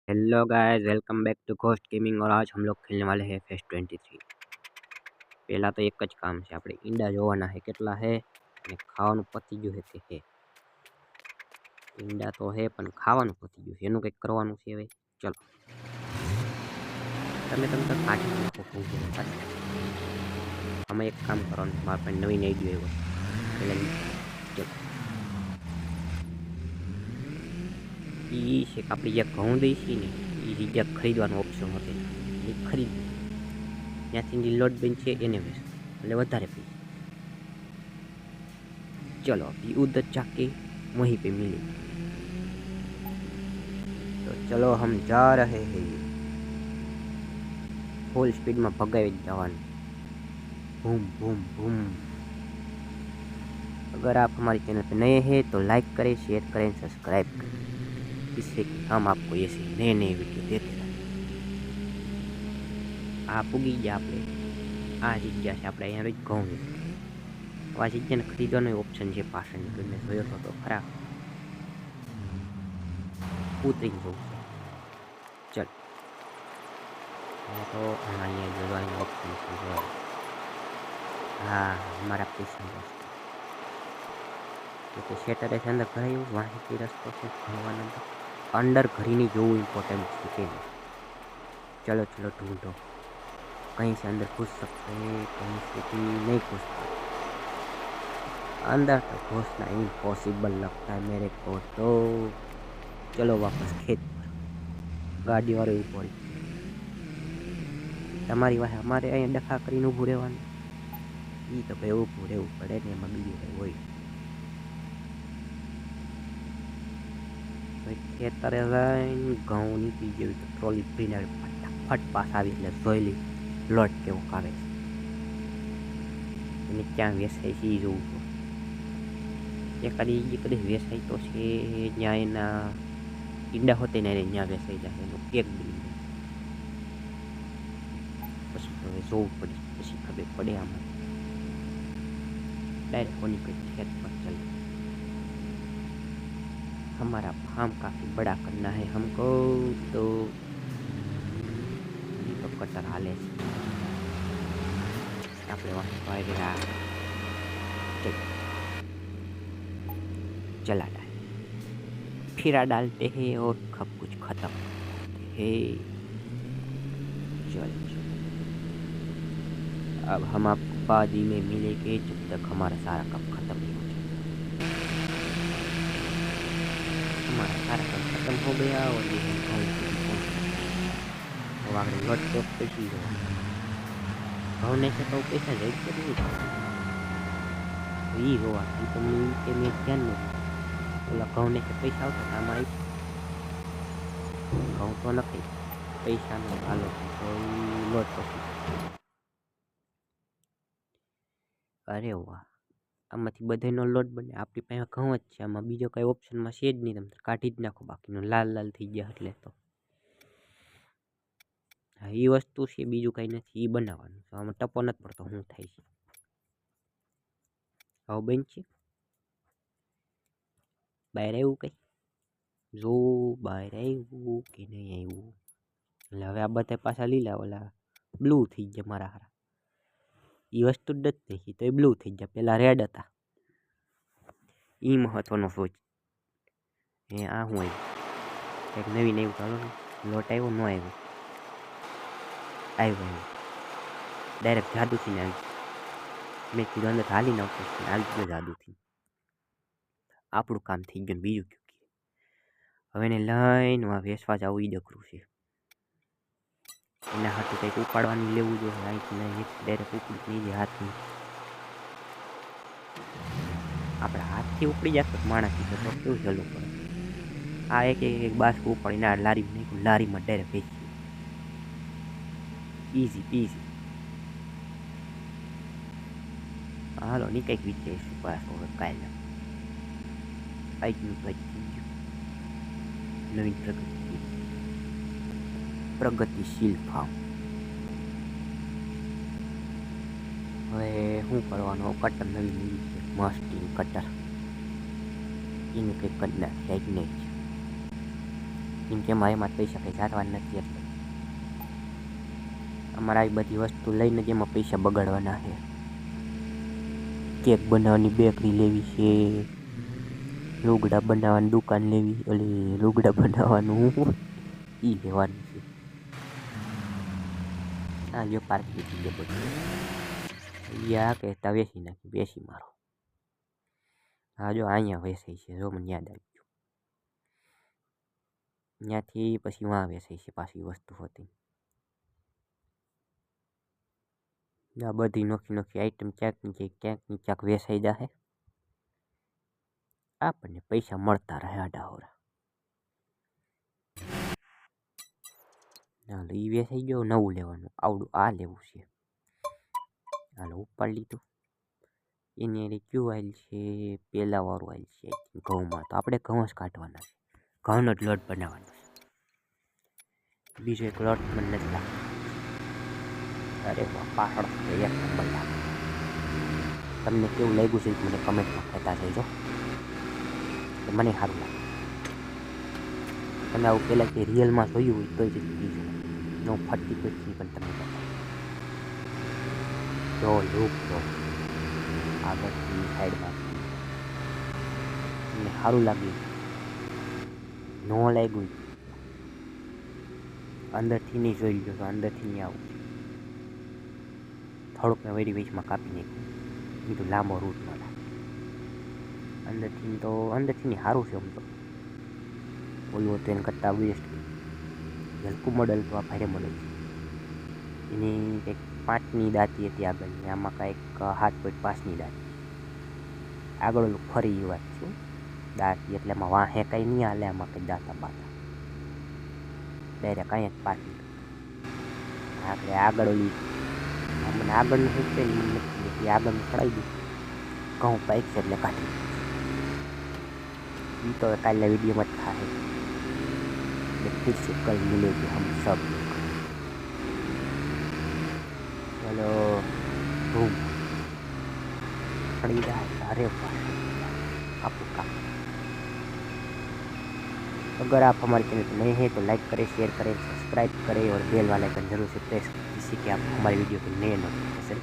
Hello guys, welcome back to ghost gaming. और आज हम लोग खेलने वाले हैं फेस 23। પહેલા તો એક જ કામ છે, આપણે ઈંડા જોવાના છે કેટલા છે અને ખાવાનું પતી ગયું છે કે છે। ઈંડા તો છે પણ ખાવાનું પતી ગયું છે, એનું કંઈક કરવાનું છે હવે। ચલો તમે તો કાઢી નાખો કહું છું પાછું। આમાં એક કામ કરવાનું છે, મારા પાસે નવીન આઈડિયા આવ્યો પહેલાં ચલો એ છે કે આપણે જે ઘઉં દઈ છીએ ને એ જગ્યા ખરીદવાનો ઓપ્શન હતો, એ ખરીદી ત્યાંથી જે લોટ બન છે એને વેચો એટલે વધારે પૈસા। चलो अभी उधर जाके वहीं पे मिले। तो चलो हम जा रहे हैं फुल स्पीड में भगावे जवान। Boom boom boom. अगर आप हमारे चैनल पे नए हैं तो लाइक करें, शेयर करें, सब्सक्राइब करें, जिससे कि हम आपको ऐसे नए नए वीडियो देते रहें। आप उगी गया આપણે આ જગ્યા છે, આપણે અહીંયા ઘઉં છે। આ જગ્યાને ખરીદવાનો ઓપ્શન છે પાછળની, મેં જોયો તો ખરા ઉતરીને જવું છે। ચલ तो અહીંયા જોવાનું ઓપ્શન છે જો। हाँ हमारा पैसा बस तो शेटर है अंदर भराયું वहाँ से रस्तो से भरवाना अंदर घरी नहीं जो इम्पोर्टेंट है। चलो चलो ढूंढो, कहीं से अंदर घुस सकते हैं, कहीं से भी नहीं घुस सकते। अंदर तो घुसना इम्पॉसिबल लगता है मेरे को तो। चलो वापस खेत पर गाड़ी वाले ऊपर તમારી વાહે અમારે અહીંયા ડખા કરીને ઊભું રહેવાનું, એ તો ભાઈ ઊભું રહેવું પડે ને, એમાં બીજું કંઈ હોય। ખેતરે લઈને ઘઉં નીકળી જેવી તો ટ્રોલી ભરીને ફટાફટ પાસ આવી એટલે જોઈ લી લોટ કેવો આવે છે એને ક્યાં વેસાય છે એ જોવું પડે। કદી વેસાય તો છે જ્યાં એના ઈંડા હોતે ને ત્યાં વેસાઈ જાય એનું એક બી પછી હવે જોવું પડે, પછી ખબર પડે આમાં डायरेक्ट होनी पे खेत पर चल। हमारा फार्म काफ़ी बड़ा करना है हमको, तो ये तो कटर हाले આપણે वाइरा चला डाल फिरा डालते हैं और सब कुछ खत्म करते हैं। चल अब हम आपको बाद ही में मिलेंगे जब तक हमारा सारा काम खत्म नहीं हो जाए। हमारा सारा काम खत्म हो गया और ये हम घाव तो आगे लट तो पैसे घावने से तो पैसा जाए तो नहीं ये रोआ ये तो के मैं ध्यान नहीं बोला घावने से पैसा होता काम आई घाव तो नहीं पैसा नहीं हालो तो लट पी। अरे वाह, આમાંથી બધાનો લોટ બને, આપણી પાસે ઘઉં જ છે, આમાં બીજો કંઈ ઓપ્શનમાં છે જ નહીં, તમે કાઢી જ નાખો બાકીનું લાલ લાલ થઈ ગયા એટલે તો હા એ વસ્તુ છે, બીજું કંઈ નથી, એ બનાવવાનું છે। આમાં ટપો નથી પડતો શું થાય છે હવે બેન છે બહાર આવ્યું કંઈ જો બહાર આવ્યું કે નહીં આવ્યું એટલે હવે આ બધા પાછા લીલા ઓલા બ્લુ થઈ ગયા મારા હારા, એ વસ્તુ જ નથી થઈ તો એ બ્લુ થઈ ગયા, પહેલાં રેડ હતા એ મહત્વનો સોચ। એ આ શું આવ્યું કંઈક નવીન આવ્યું, ચાલો લોટ આવ્યો ન આવ્યો આવ્યો ડાયરેક્ટ જાદુથી આવી મેં કીધું અંદર હાલી નાખું આવી ગયો જાદુથી, આપણું કામ થઈ ગયું। બીજું કયું કે હવે એને લઈને વેસવા જવું એ ડકરું છે, એના હાથું કંઈક ઉપાડવાની લેવું જોઈએ, અહીંથી નહીં ડાયરેક્ટ ઉપડી નહીં જાય હાથથી, આપણે હાથથી ઉપડી જતો માણસથી તો કેવું સહેલું પડે। આ એક બાસ્ક ઉપાડીને આ લારી નાખ્યું, લારીમાં ડાયરેક્ટ વેચી ઇઝી પીઝી। હાલો ની કંઈક વિચારીશું પાછો હવે કાલે આજનું થઈ ગયું નવીન પ્રગતિશીલ ફાર્મ। હવે શું કરવાનું, કટર નવી લીધી છે મસ્તી કટર, એને કંઈક કરી નાખે જ નહીં। કેમ કે એમાં પૈસા કંઈ જાતવાના નથી. એટલે અમારે આવી બધી વસ્તુ લઈને જ એમાં પૈસા બગાડવાના છે. કેક બનાવવાની બેકરી લેવી છે, લુગડા બનાવવાની દુકાન લેવી, ઓલી લુગડા બનાવવાનું ઈ લેવાનું છે. હા જો પાર્કિંગ થઈ ગયો બધું. યા કહેતા વેચી નાખી, વેચી મારો. હા જો અહીંયા વેચાય છે, જો મને યાદ આવી ગયું. ત્યાંથી પછી વાં વેચાય છે પાછી વસ્તુ હતી. આ બધી નોખી નોખી આઈટમ ક્યાંક વેચાઈ જાહે. આપણને પૈસા મળતા રહે આડાહોરા. હાલો ઈ વેચાઈ ગયો, નવું લેવાનું. આવડું આ લેવું છે. હાલો ઉપાડી લીધું. એની હારે કયું આવેલ છે? પેલા વાળું આવેલ છે ઘઉંમાં. તો આપણે ઘઉં જ કાઢવાના છે. ઘઉંનો જ લોટ બનાવવાનો છે. બીજો એક લોટ મને નથી લાગતો. અરે વાહ, પાછળ એક નંબર લાગે. તમને કેવું લાગ્યું છે મને કમેન્ટમાં કહેતા જઈજો. મને સારું લાગે. તમે આવું પહેલાં કે રિયલમાં જોયું હોય તો જ બીજું નો ફરતી પીઠની પણ તમે બતાવો. જો લુક જો આગળથી સાઈડમાંથી તમને સારું લાગ્યું, ન લાગ્યું અંદરથી નહીં જોઈ લો તો અંદરથી નહીં આવું. થોડુંક મેં વળી વીચમાં કાપી નાખ્યું, બીજું લાંબો રૂટ ન લાગે. અંદરથી નહીં સારું છે. આમ તો ઓલું હતું એને કરતાં બેસ્ટ. હલકું મોડલ તો આ ભારે મોડલ છે. એની કંઈક 5ની દાંતી હતી આગળની, આમાં કાંઈક 7.5ની દાંતી. આગળ ઓલું ફરી એ વાત છું દાંતી, એટલે એમાં વાંહે કાંઈ નહીં હાલે. આમાં કંઈ દાંતા બાતા ડાયરેક્ટ કાંઈ જ પાછી આગળ ઓલી મને આગળનું શું છે એ આગળનું ચડાવી દીધું. ઘઉં પાઇક છે એટલે કાઢી એ તો કાલના વિડીયોમાં જ થાય. फिर से कल मिलेंगे हम सब. चलो रूम खरीदा. अरे वाह, आपको काम. अगर आप हमारे चैनल पर नए हैं तो लाइक करें, शेयर करें, सब्सक्राइब करें और बेल वाले आइकन जरूर से प्रेस, जिससे कि आप हमारे वीडियो के नए नोटिफिकेशन